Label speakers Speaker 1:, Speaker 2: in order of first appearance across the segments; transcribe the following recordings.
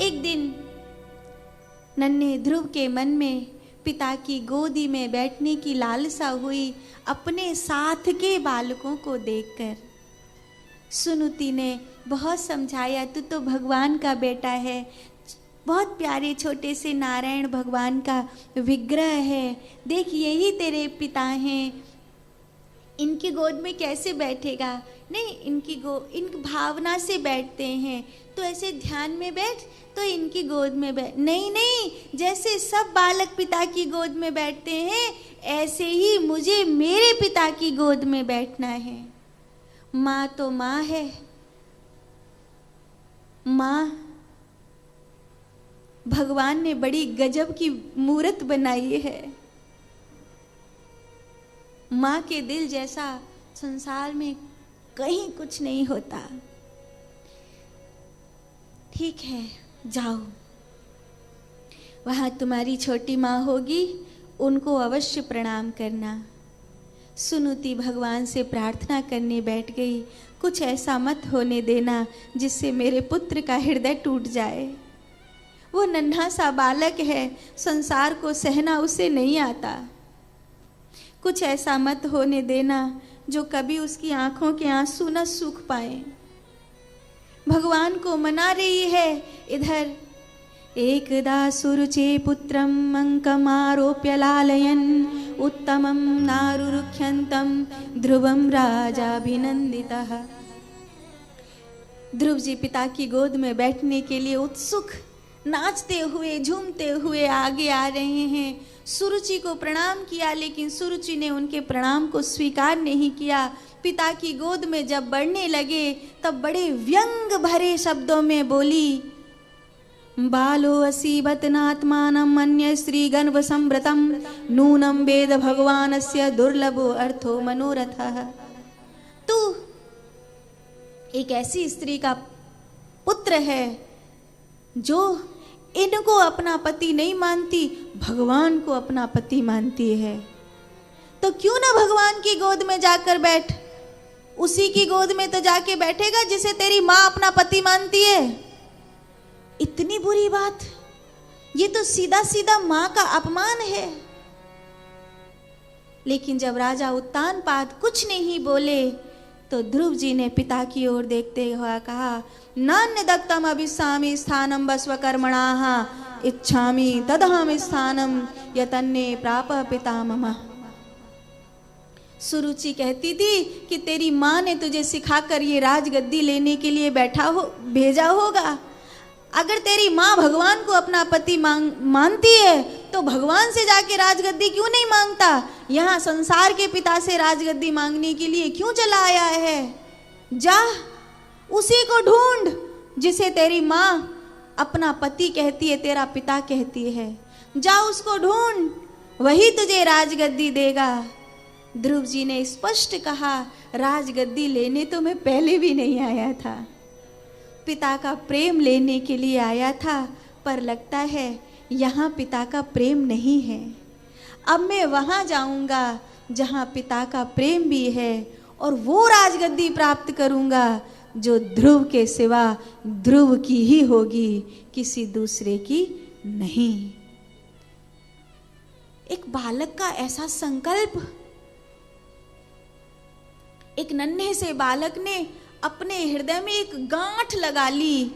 Speaker 1: एक दिन नन्हे ध्रुव के मन में पिता की गोदी में बैठने की लालसा हुई, अपने साथ के बालकों को देखकर। सुनुति ने बहुत समझाया, तू तो भगवान का बेटा है, बहुत प्यारे छोटे से नारायण भगवान का विग्रह है, देख यही तेरे पिता हैं, इनकी गोद में कैसे बैठेगा? नहीं, इन भावना से बैठते हैं, तो ऐसे ध्यान में बैठ, तो इनकी गोद में बैठ। नहीं नहीं, जैसे सब बालक पिता की गोद में बैठते हैं, ऐसे ही मुझे मेरे पिता की गोद में बैठना है। माँ तो माँ है, माँ भगवान ने बड़ी गजब की मूर्त बनाई है। माँ के दिल जैसा संसार में कहीं कुछ नहीं होता। ठीक है, जाओ, वहां तुम्हारी छोटी माँ होगी, उनको अवश्य प्रणाम करना। सुनुति भगवान से प्रार्थना करने बैठ गई, कुछ ऐसा मत होने देना जिससे मेरे पुत्र का हृदय टूट जाए। वो नन्हा सा बालक है, संसार को सहना उसे नहीं आता। कुछ ऐसा मत होने देना जो कभी उसकी आंखों के आंसू न सूख पाए। भगवान को मना रही है। इधर एकदा सुरुचे पुत्रम अंकमारोप्य लालयन् उत्तमं नारुरुख्यन्तं ध्रुवं राजाभिनन्दितः। ध्रुव जी पिता की गोद में बैठने के लिए उत्सुक, नाचते हुए झूमते हुए आगे आ रहे हैं। सुरुचि को प्रणाम किया, लेकिन सुरुचि ने उनके प्रणाम को स्वीकार नहीं किया। पिता की गोद में जब बढ़ने लगे तब बड़े व्यंग भरे शब्दों में बोली, बालो असीबत नात्मानम अन्य स्त्री गन्व संव्रतम नूनम वेद भगवानस्य दुर्लभो अर्थो मनोरथः। तू एक ऐसी स्त्री का पुत्र है जो इनको अपना पति नहीं मानती, भगवान को अपना पति मानती है, तो क्यों ना भगवान की गोद में जाकर बैठ। उसी की गोद में तो जाके बैठेगा जिसे तेरी माँ अपना पति मानती है। इतनी बुरी बात, ये तो सीधा सीधा माँ का अपमान है। लेकिन जब राजा उत्तानपाद कुछ नहीं बोले तो ध्रुव जी ने पिता की ओर देखते हुए कहा, नान्य दत्तम अभिस्सामि स्थानम बस्वकर्मणाः इच्छामि तदहम स्थानम यतन्ने प्राप पिता मम। सुरुचि कहती थी कि तेरी माँ ने तुझे सिखाकर ये राजगद्दी लेने के लिए भेजा होगा। अगर तेरी माँ भगवान को अपना पति मानती है तो भगवान से जाके राजगद्दी क्यों नहीं मांगता? यहाँ संसार के पिता से राजगद्दी मांगने के लिए क्यों चला आया है? जा, उसी को ढूंढ जिसे तेरी माँ अपना पति कहती है, तेरा पिता कहती है। जा उसको ढूंढ, वही तुझे राजगद्दी देगा। ध्रुव जी ने स्पष्ट कहा, राजगद्दी लेने तो मैं पहले भी नहीं आया था, पिता का प्रेम लेने के लिए आया था, पर लगता है यहाँ पिता का प्रेम नहीं है। अब मैं वहाँ जाऊँगा जहाँ पिता का प्रेम भी है और वो राजगद्दी प्राप्त करूँगा जो ध्रुव के सिवा ध्रुव की ही होगी, किसी दूसरे की नहीं। एक बालक का ऐसा संकल्प, एक नन्हे से बालक ने अपने हृदय में एक गांठ लगा ली,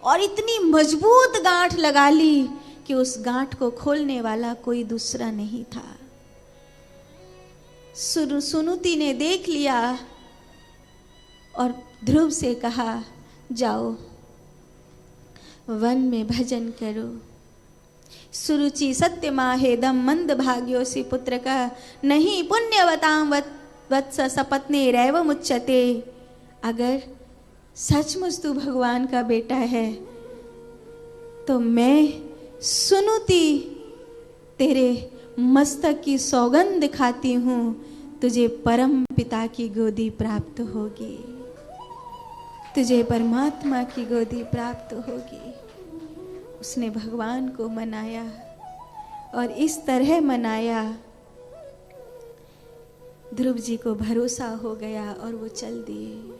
Speaker 1: और इतनी मजबूत गांठ लगा ली कि उस गांठ को खोलने वाला कोई दूसरा नहीं था। सुनुति ने देख लिया और ध्रुव से कहा, जाओ वन में भजन करो। सुरुचि सत्य माहेदम मंद भाग्योसी पुत्र का नहीं पुण्यवताम वत्स सपत्ने रैव मुच्यते। अगर सचमुच तू भगवान का बेटा है तो मैं सुनुति तेरे मस्तक की सौगंध दिखाती हूँ, तुझे परम पिता की गोदी प्राप्त होगी, तुझे परमात्मा की गोदी प्राप्त होगी। उसने भगवान को मनाया और इस तरह मनाया, ध्रुव जी को भरोसा हो गया और वो चल दिए।